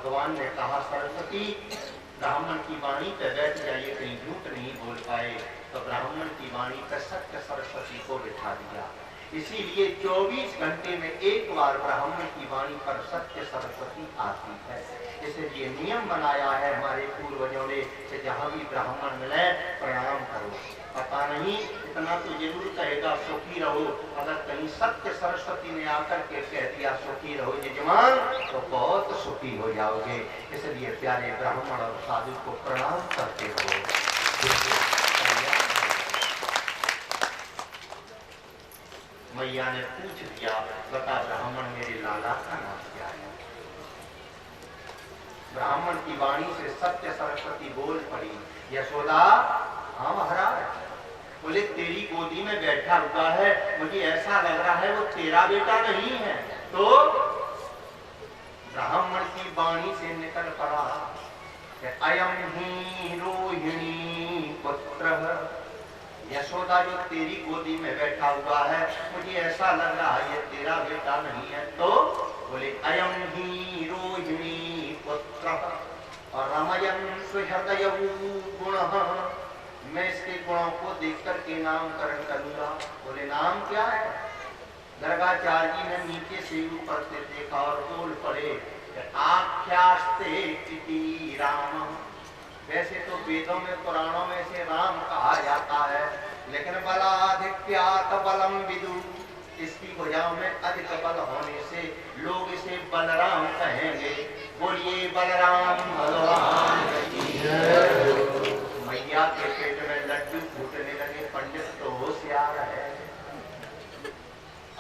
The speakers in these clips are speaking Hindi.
भगवान ने कहा सरस्वती ब्राह्मण की वाणी पे बैठ जाइए, कहीं झूठ नहीं बोल पाए। तो ब्राह्मण की वाणी पे सत्य सरस्वती को बिठा दिया। इसीलिए 24 घंटे में एक बार ब्राह्मण की वाणी पर सत्य सरस्वती आती है। इसलिए नियम बनाया है हमारे पूर्वजों ने कि जहाँ भी ब्राह्मण मिले प्रणाम करो। पता नहीं इतना तो जरूर कहेगा सुखी रहो, अगर कहीं सत्य सरस्वती ने आकर के कह दिया सुखी रहो यजमान, तो बहुत सुखी हो जाओगे। इसलिए प्यारे ब्राह्मण और साधु को प्रणाम करते रहो। मैया ने पूछ दिया, बता ब्राह्मण मेरे लाला का नाम क्या है? ब्राह्मण की वाणी से सत्य सरस्वती बोल पड़ी, यशोदा हाँ महाराज। बोले तेरी गोदी में बैठा हुआ है, मुझे ऐसा लग रहा है वो तेरा बेटा नहीं है। तो ब्राह्मण की वाणी से निकल पड़ा, अयम ही रोहिणी पुत्र। यशोदा जो तेरी गोदी में बैठा हुआ है, मुझे ऐसा लग रहा है ये तेरा बेटा नहीं है। तो बोले अयम ही रोहिणी पुत्र और रमयन सुहृदय गुण। मैं इसके गुणों को देख करके नामकरण करूंगा। बोले नाम क्या है? गर्गाचार्य जी ने नीचे से ऊपर से देखा और बोल पड़े, आख्यास्ते इति राम। वैसे तो वेदों में पुराणों में से राम कहा जाता है, लेकिन बलाधिक्यात बलम विदु, इसकी भुजाओं में अधिक बल होने से लोग इसे बलराम कहेंगे। बोलिए बलराम भगवान की जय। मैया के पेट में लड्डू फूटने लगे, पंडित तो होशियार है,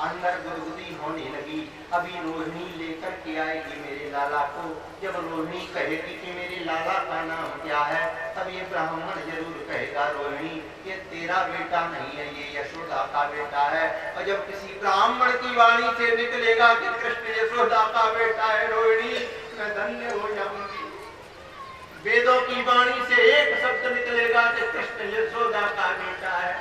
अंदर गुदगुदी होने लगी। अभी रोहिणी लेकर के आएगी मेरे लाला को। जब रोहिणी कहेगी कि मेरे लाला का नाम क्या है, तब ये ब्राह्मण जरूर कहेगा रोहिणी ये तेरा बेटा नहीं है, ये यशोदा का बेटा है। और जब किसी ब्राह्मण की वाणी से निकलेगा कि कृष्ण यशोदा का बेटा है रोहिणी, मैं धन्य हो जाऊंगी। वेदों की वाणी से एक शब्द निकलेगा कि कृष्ण यशोदा का बेटा है,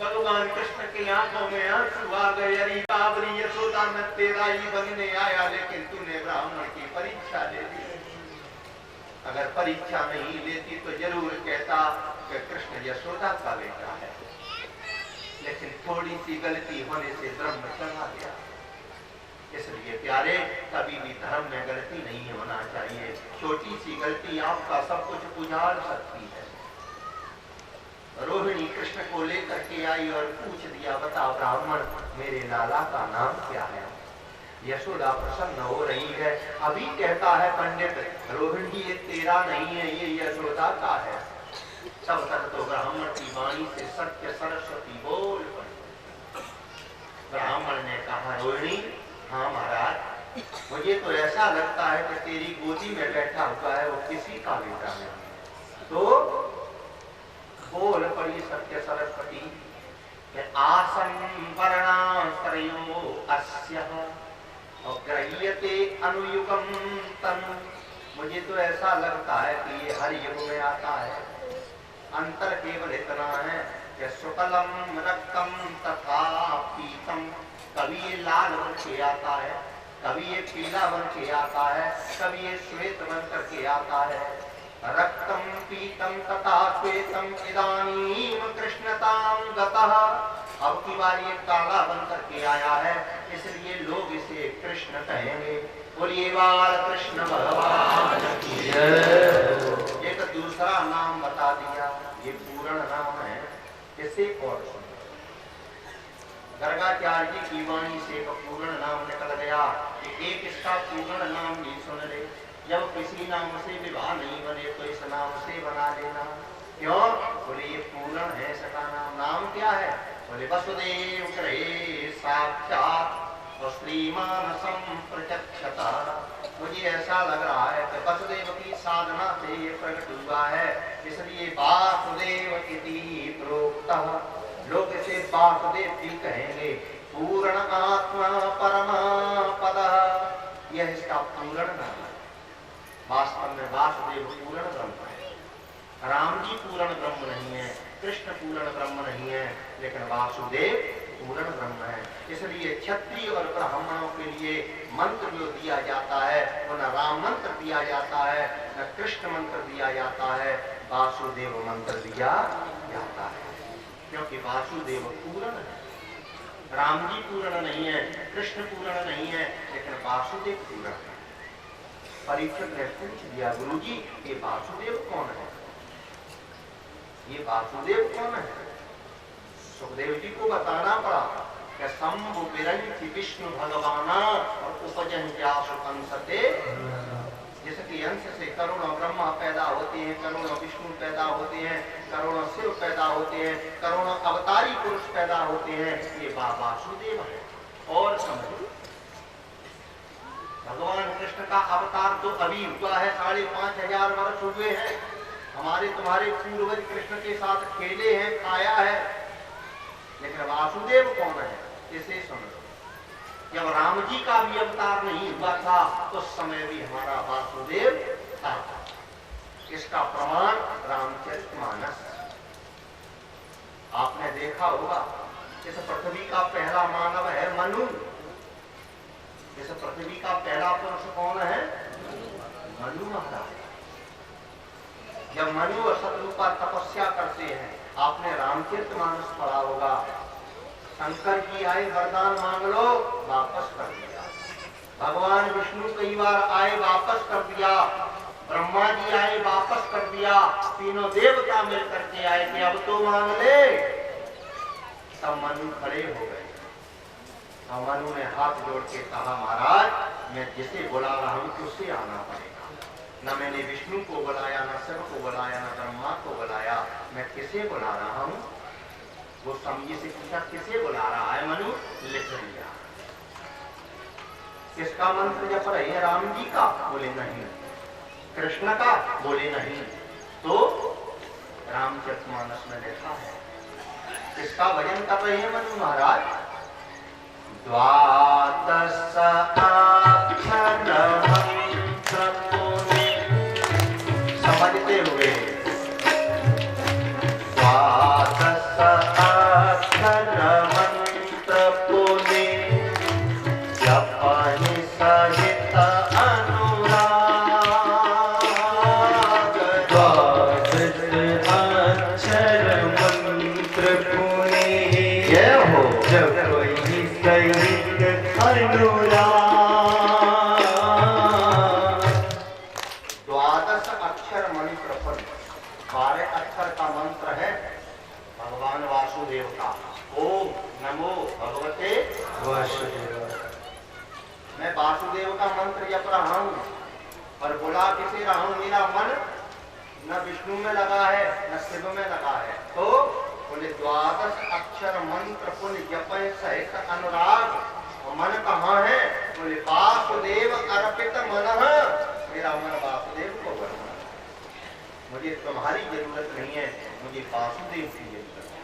भगवान कृष्ण की आंखों में आंसू आ गए। अरे बाबरी यशोदा मैं तेरा ही बनने आया, लेकिन तूने ब्राह्मण की परीक्षा ले ली। अगर परीक्षा नहीं लेती तो जरूर कहता कि कृष्ण यशोदा का बेटा है, लेकिन थोड़ी सी गलती होने से ब्रह्म चला गया। इसलिए प्यारे कभी भी धर्म में गलती नहीं होना चाहिए। छोटी सी गलती आपका सब कुछ उजाड़ सकती है। रोहिणी कृष्ण को लेकर के आई और पूछ दिया, बता ब्राह्मण मेरे लाला का नाम क्या है? यशोदा प्रसन्न हो रही है। अभी कहता है पंडित रोहिणी ये तेरा नहीं है, ये यशोदा का है। तब तक तो ब्राह्मण की वाणी से सत्य सरस्वती बोल पड़ी। ब्राह्मण ने कहा रोहिणी हाँ महाराज, मुझे तो ऐसा लगता है कि तेरी गोदी में बैठा हुआ है वो किसी का बेटा नहीं। तो बोल पड़ी सत्य सरस्वती, आसन वर्णाश्रयो अस्यः अग्रह्यते अनुयुगम तनु। मुझे तो ऐसा लगता है कि ये हर युग में आता है। अंतर केवल इतना है कि शुक्लम रक्तम तथा पीतम, कभी ये लाल बन के आता है, कभी ये पीला बन के आता है, कभी ये श्वेत बन करके आता है। रक्तम पीतम तथा श्वेतम इदानीम कृष्णताम गतः। अब की बार ये काला बन करके आया है, इसलिए लोग इसे कृष्ण कहेंगे। बोलिए बाल कृष्ण भगवान की जय। एक दूसरा नाम बता दिया, ये पूर्ण नाम है। इसे और सुनो, गर्गाचार्य जी की वाणी से पूर्ण नाम निकल गया कि एक इसका पूर्ण नाम भी सुन ले। जब किसी नाम से विवाह नहीं बने तो इस नाम से बना लेना। क्यों? बोले ये पूर्ण है इसका नाम। नाम क्या है? बोले वसुदेव करे साक्षात और श्रीमान संप्रचक्षता। मुझे ऐसा लग रहा है कि वसुदेव की साधना से ये प्रकट हुआ है, इसलिए वासुदेव इति प्रोक्तः। लोग इसे वासुदेव भी कहेंगे। पूर्ण आत्मा परमा पद, यह इसका पूर्ण नाम है। वास्तव में वासुदेव पूर्ण ब्रह्म है, राम जी पूर्ण ब्रह्म नहीं है, कृष्ण पूर्ण ब्रह्म नहीं है, लेकिन वासुदेव पूर्ण ब्रह्म है। इसलिए क्षत्रिय और ब्राह्मणों के लिए मंत्र जो दिया जाता है वो न राम मंत्र दिया जाता है, न कृष्ण मंत्र दिया जाता है, वासुदेव मंत्र दिया जाता है। क्योंकि वासुदेव पूर्ण है, राम जी पूर्ण नहीं है, कृष्ण पूर्ण नहीं है, लेकिन वासुदेव पूर्ण है। परीक्षित ने पूछ दिया, गुरु जी ये वासुदेव कौन है, ये वासुदेव कौन है? सुखदेव जी को बताना पड़ा कि शंभु विरंच विष्णु भगवाना और उपजन कंसते, जिसके अंश से करोड़ों ब्रह्मा पैदा होते हैं, करोड़ों विष्णु पैदा होते हैं, करोड़ों शिव पैदा होते हैं, करोड़ों अवतारी पुरुष पैदा होते हैं, ये वासुदेव है। और समझो भगवान कृष्ण का अवतार तो अभी हुआ है, 5,500 वर्ष हुए हैं। हमारे तुम्हारे पूर्वज कृष्ण के साथ खेले हैं, खाया है, लेकिन वासुदेव कौन है इसे समझो। जब राम जी का भी अवतार नहीं हुआ था उस समय भी हमारा वासुदेव था। इसका प्रमाण रामचरितमानस। आपने देखा होगा इस पृथ्वी का पहला मानव है मनु। इस पृथ्वी का पहला पुरुष कौन है? मनु महाराज। जब मनु और शत्रु पर तपस्या करते हैं, आपने रामचरितमानस पढ़ा होगा, शंकर जी आए वरदान मांग लो, वापस कर दिया। भगवान विष्णु कई बार आए, वापस कर दिया। ब्रह्मा जी आए, वापस कर दिया। तीनों देवता मिल करके आए कि अब तो मांग ले। तब मनु खड़े हो गए। और मनु ने हाथ जोड़ के कहा, महाराज मैं जिसे बुला रहा हूं उससे आना पड़ेगा। न मैंने विष्णु को बुलाया, न शिव को बुलाया, न ब्रह्मा को बुलाया, मैं किसे बुला रहा हूं? वो समझी से पूछा, किसे बुला रहा है मनु? लिख लिया। किसका मंत्र जप रहे हैं? राम जी का? बोले नहीं। कृष्ण का? बोले नहीं। तो रामचरितमानस में लिखा है। किसका भजन कर रहे हैं मनु महाराज? द्वादश अक्षर मंत्र समझते हुए, द्वादश अक्षर मंत्र पुनि जपहि सहित अनुराग। द्वादश अक्षर मंत्र पुनि जय हो जपहि सहित अनुराग। द्वादश अक्षर मंत्र पुनि, 12 अक्षर का मंत्र है भगवान वासुदेव का। ओम नमो भगवते वासुदेव। मैं वासुदेव का मंत्र जप रहा हूं, पर बुला किसे रहा हूं? मेरा मन न विष्णु में लगा है न शिव में लगा है। तो बोले द्वादश अक्षर मंत्र पुण्य जपय सहित अनुराग। मन कहाँ है? बोले वासुदेव अर्पित मन। मेरा मन वासुदेव को बना। मुझे तुम्हारी जरूरत नहीं है, मुझे वासुदेव की जरूरत है।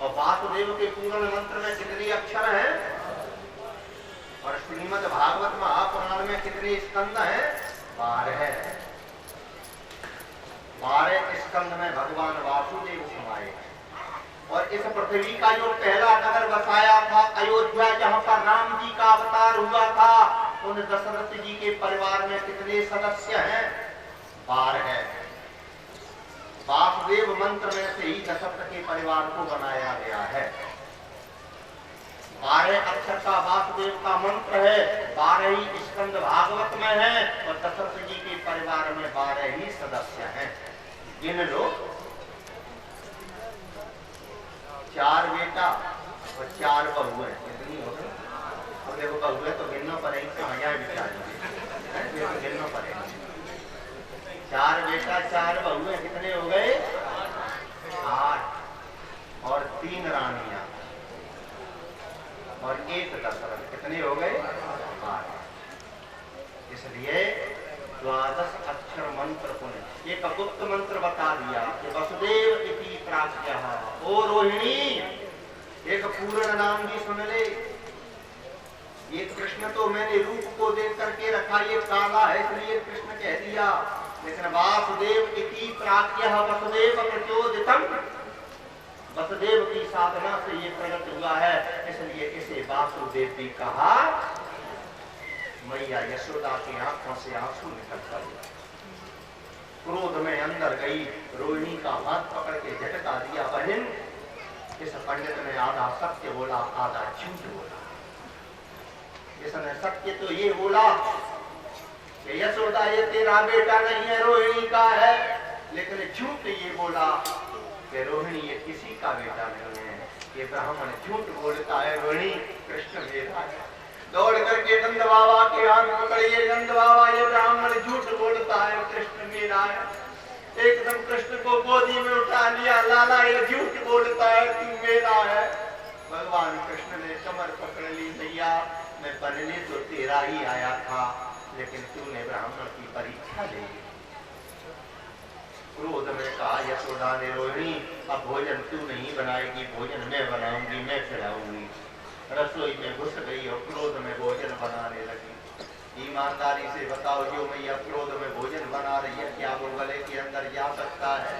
और वासुदेव के पूर्ण मंत्र में कितने अक्षर हैं? और श्रीमद् भागवत महापुराण में कितने स्कंद हैं? 12। 12 स्कंद में भगवान वासुदेव समाये हैं। और इस पृथ्वी का जो पहला नगर बसाया था अयोध्या, जहां पर राम जी का अवतार हुआ था, उन दशरथ जी के परिवार में कितने सदस्य हैं? 12। वासुदेव मंत्र में से ही दशरथ के परिवार को बनाया गया है। 12 अक्षर का वासुदेव का मंत्र है, 12 ही स्कंद भागवत में है। और दशरथ जी के परिवार में 12 ही सदस्य हैं। गिन लो, 4 बेटा और 4 बहू है। कितनी हो गई? अब देखो बहू है तो गिनना पड़ेगी, तो मजा बिचारी गिनना पड़ेगा। 4 बेटा 4 बहू है, कितने हो गए? 8। और 3 रानियां और 1 दशरथ, कितने हो गए? 12। इसलिए द्वादश अक्षर मंत्र पुण्य। एक गुप्त मंत्र बता दिया कि वसुदेव इति प्राज्ञः। ओ रोहिणी, एक पूर्ण नाम भी सुन ले। ये कृष्ण तो मैंने रूप को देख करके रखा, ये काला है इसलिए कृष्ण कह दिया, लेकिन वासुदेव इति प्राज्ञः वसुदेव प्रचोदितम्। वसुदेव की साधना से ये प्रकट हुआ है, इसलिए इसे वासुदेव भी कहा मैया यशोदा की आंखों से आंसू निकल पड़े। क्रोध में अंदर गई, रोहिणी का हाथ पकड़ के झटका दिया। बहन, इस पंडित ने आधा सत्य बोला, आधा झूठ बोला। इसने सत्य तो ये बोला कि यशोदा ये तेरा बेटा नहीं है, रोहिणी का है, लेकिन झूठ ये बोला कि रोहिणी ये किसी का बेटा नहीं है। ये ब्राह्मण झूठ बोलता है, रोहिणी कृष्ण मेरा है। दौड़ करके नंद बाबा के हाथ पकड़िए, नंद बाबा ये ब्राह्मण झूठ बोलता है, कृष्ण मेरा है। एकदम कृष्ण को गोदी में उठा लिया, लाला ये झूठ बोलता है, तू मेरा है। भगवान कृष्ण ने कमर पकड़ ली, भैया मैं बनने तो तेरा ही आया था, लेकिन तूने ब्राह्मण की परीक्षा ले ली। क्रोध में कहा यशोदा ने, रोहिणी अब भोजन तू नहीं बनाएगी, भोजन मैं बनाऊंगी, मैं खिलाऊंगी। रसोई में घुस गई और क्रोध में भोजन बनाने लगी। ईमानदारी से बताओ, जो मैया क्रोध में भोजन बना रही है, क्या वो गले के अंदर जा सकता है?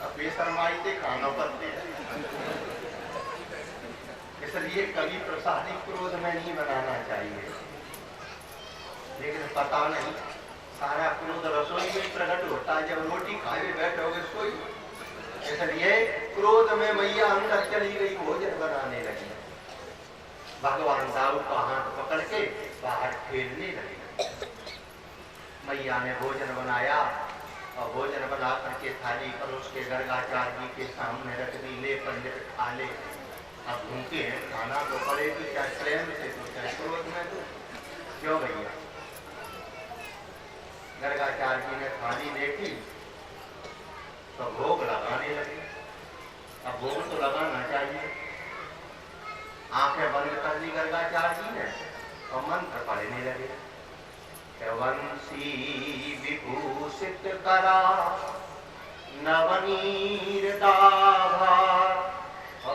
अब बेशर्माई से खाना बनते हैं। इसलिए कभी प्रसादी क्रोध में नहीं बनाना चाहिए, लेकिन पता नहीं सारा क्रोध रसोई में प्रकट होता है जब रोटी खाए बैठोगे सोई। इसलिए क्रोध में मैया अंदर चली गई, भोजन बनाने लगी। भगवान दाऊ का हाथ पकड़ के बाहर फेरने लगे। मैया ने भोजन बनाया और भोजन बना करके थाली पर उसके गर्गाचार्य जी के सामने रख दी। ले पंडित खा ले, अब भूखे हैं, खाना तो पड़ेगी, चाहे प्रेम से तो चाहे क्रोध में तो। क्यों भैया? गर्गाचार्य जी ने थाली देखी तो भोग लगाने लगे। अब भोग तो लगाना चाहिए। आंखें बंद कर ली गर्गाचार्य जी ने और मंत्र पढ़ने लगे। वंशी विभूषित करा नवनीर दाभा,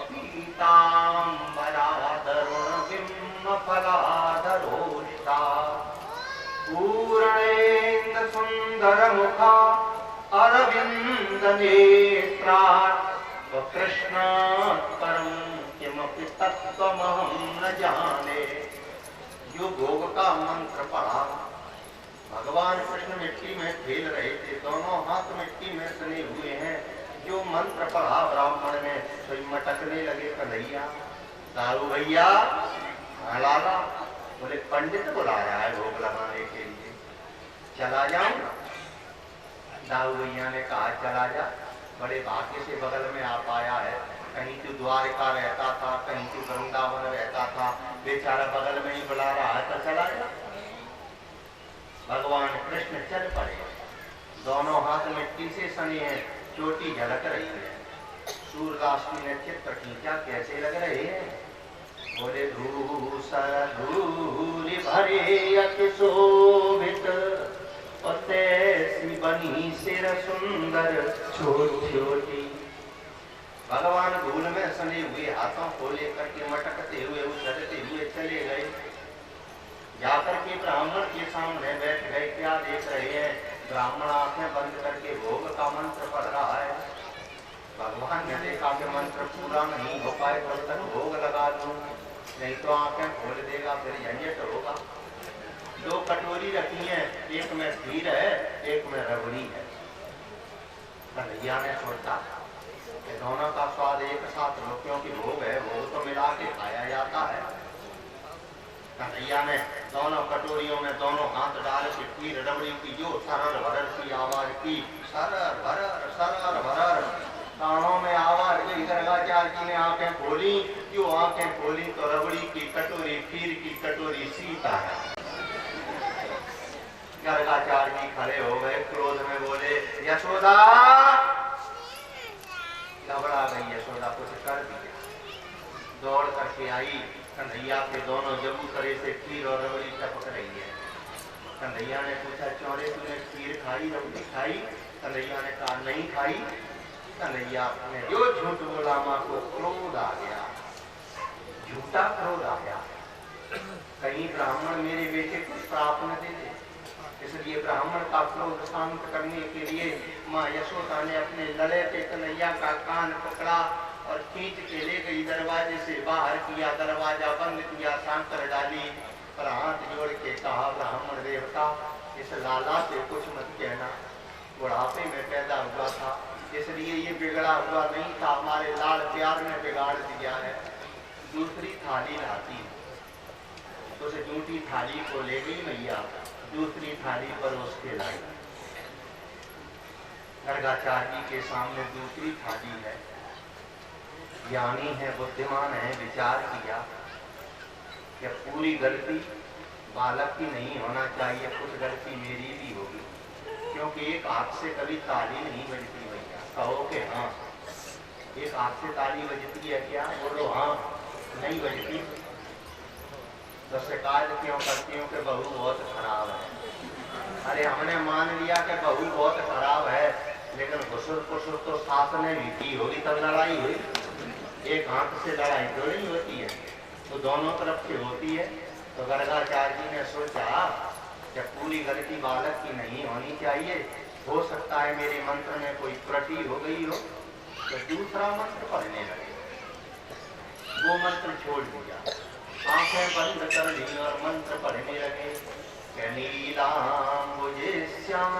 पीतांबरा तरुण बिंब फलाधरोष्टा, पूर्णेन्द्र सुंदर मुखा अरविंद नेत्रा, कृष्ण परम किमपि तत्त्वमहं न जाने। जो भोग का मंत्र पढ़ा, भगवान कृष्ण मिट्टी में खेल रहे थे, दोनों हाथ मिट्टी में सने हुए हैं। जो मंत्र पढ़ा ब्राह्मण ने, तो मटकने लगे कन्हैया। दारू भैया, लाला बोले पंडित बुलाया है भोग लगाने के लिए, चला जाऊं? दाऊ भैया ने कहा चला जा, बड़े भाग्य से बगल में आ पाया है। कहीं तू द्वारका रहता था, कहीं तू वृंदावन रहता था, बेचारा बगल में ही बुला रहा है, तो चला जा। भगवान कृष्ण चल पड़े, दोनों हाथ मिट्टी से सने हैं, चोटी झलक रही है। सूरदास जी ने चित्र खींचा, कैसे लग रहे हैं? बोले धूसर धूलि भरे अति शोभित, तैसी बनी सिर सुंदर छोटी छोटी। भगवान धूल में सने हुए हाथों को लेकर के मटकते हुए उछलते हुए चले गए। जाकर के ब्राह्मण के सामने बैठ गए। क्या देख रहे हैं? ब्राह्मण आंखें बंद करके भोग का मंत्र पढ़ रहा है। भगवान ने देखा कि मंत्र पूरा नहीं हो पाए तब तक भोग लगा दूं, नहीं तो आंखें खोल देगा, फिर झंझट होगा। दो कटोरी रखी है, एक में खीर है, एक में रबड़ी है। कन्हैया ने सोचा कि दोनों का स्वाद एक साथ लो, क्योंकि भोग है, भोग तो मिला के खाया जाता है। कन्हैया ने दोनों कटोरियों में दोनों हाथ डाल के खीर रबड़ी की जो सरर भरर की आवाज की, सरर भरर कानों में आवाज गई। गर्गाचार्य जी ने आंखें खोली, जो आंखें खोली तो रबड़ी की कटोरी, खीर की कटोरी सीता है। गर्गाचार्य जी खड़े हो गए, क्रोध में बोले यशोदा। घबरा गई यशोदा, कुछ कर दिया। दौड़ करके आई, कन्हैया के दोनों जबूतरे से खीर और रबड़ी टपक रही है। कन्हैया ने पूछा, चौरे तूने खीर खाई, रबड़ी खाई? कन्हैया ने कहा नहीं खाई। कन्हैया ने जो झूठ बोला, मां को क्रोध आ गया, झूठा क्रोध आ गया। कहीं ब्राह्मण मेरे बेटे को श्राप न दे दे, इसलिए ब्राह्मण का क्रोध शांत करने के लिए माँ यशोदा ने अपने लड़े पे कन्हैया का कान पकड़ा और खींच के ले गई, दरवाजे से बाहर किया, दरवाजा बंद किया, सांकर डाली। पर हाथ जोड़ के कहा, ब्राह्मण देवता इस लाला से कुछ मत कहना, बुढ़ापे में पैदा हुआ था इसलिए ये बिगड़ा हुआ नहीं था, हमारे लाड़ प्यार ने बिगाड़ दिया है। दूसरी थाली लाती तो उस जूठी थाली को ले गई मैया, दूसरी थाली परोस के लाई। गर्गाचार्य जी के सामने दूसरी थाली है। ज्ञानी है, बुद्धिमान है, विचार किया कि पूरी गलती बालक की नहीं होना चाहिए, कुछ गलती मेरी भी होगी, क्योंकि एक हाथ से कभी ताली नहीं बजती भैया। कहो कि हाँ, एक हाथ से ताली बजती है क्या? बोलो हाँ, नहीं बजती। तो शिकायत क्यों करती हूँ कि बहू बहुत खराब है। अरे हमने मान लिया कि बहू बहुत खराब है, लेकिन घुसुर पुसुर तो सास ने भी की होगी तब लड़ाई हुई। एक हाथ से लड़ाई तो नहीं होती है, तो दोनों तरफ से होती है। तो गर्गाचार्य जी ने सोचा कि पूरी गलती बालक की नहीं होनी चाहिए, हो सकता है मेरे मंत्र में कोई त्रुटि हो गई हो, तो दूसरा मंत्र पढ़ने लगे। वो मंत्र छोड़ दिया, आंखें बंद कर ली और मंत्र पढ़ने लगे। नीलांबुजेश्याम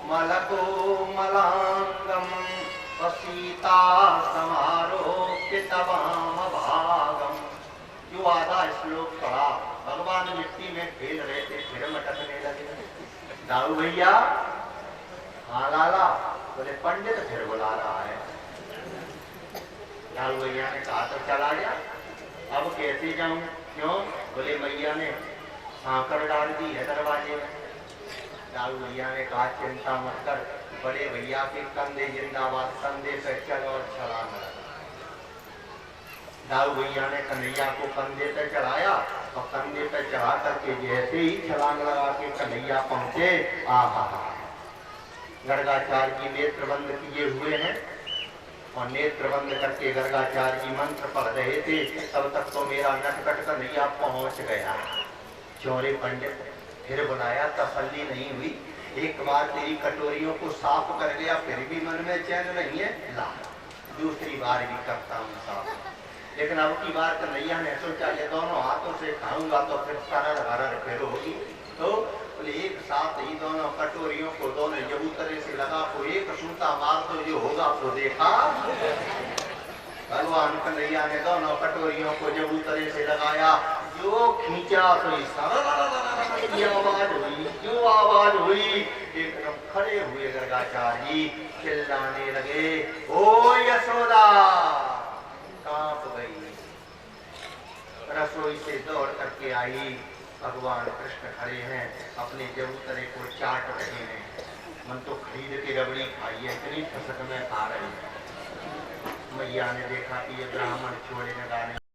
मलको मलांगम सीता समारोह तवाम भागम। जो आधा श्लोक पढ़ा, भगवान मिट्टी में खेल रहे थे, फिर मटकने लगे। दाऊ भैया, हाँ लाला, बोले पंडित फिर बुला रहा है। दाऊ भैया ने कहा तो चला गया, अब कैसे जाऊं? क्यों? बोले मैया ने सांकर डाल दी है दरवाजे में। दाऊ भैया ने कहा चिंता मत कर, बड़े भैया के कंधे जिंदाबाद, कंधे पे चल और छलांग लगा। दाऊ भैया ने कन्हैया को कंधे पे चढ़ाया और कंधे पे चढ़ा करके जैसे ही छलांग लगा के कन्हैया पहुंचे, आहा, गर्गाचार्य जी नेत्र बंद किए हुए हैं और नेत्र बंद करके गर्गाचार्य जी मंत्र पढ़ रहे थे। तब तक तो मेरा नटखट कन्हैया पहुंच गया। चौरे पंडित फिर बुलाया, तसल्ली नहीं हुई। एक बार तेरी कटोरियों को साफ कर गया, फिर भी मन में चैन नहीं है, ला दूसरी बार भी करता हूँ साफ। लेकिन अब की बार कन्हैया ने सोचा ये दोनों हाथों से खाऊंगा तो फिर सरल हरल फिर होगी। तो बोले एक साथ ही दोनों कटोरियों को दोनों जबूतरे से लगा को एक सूता मार दो, जो होगा तो देखा। भगवान कन्हैया ने दोनों कटोरियों को जबूतरे से लगाया, जो खींचा तो आवाज हुई, जो आवाज हुई एकदम खड़े हुए गर्गाचार्य जी चिल्लाने लगे, ओ यशोदा। कांप गई, रसोई से दौड़ करके आई। भगवान कृष्ण खड़े हैं, अपने जबूतरे को चाट रहे हैं। मन तो खरीद के रबड़ी खाई है, इतनी फसक में खा रहे हैं। मैया ने देखा कि ये ब्राह्मण छोड़े न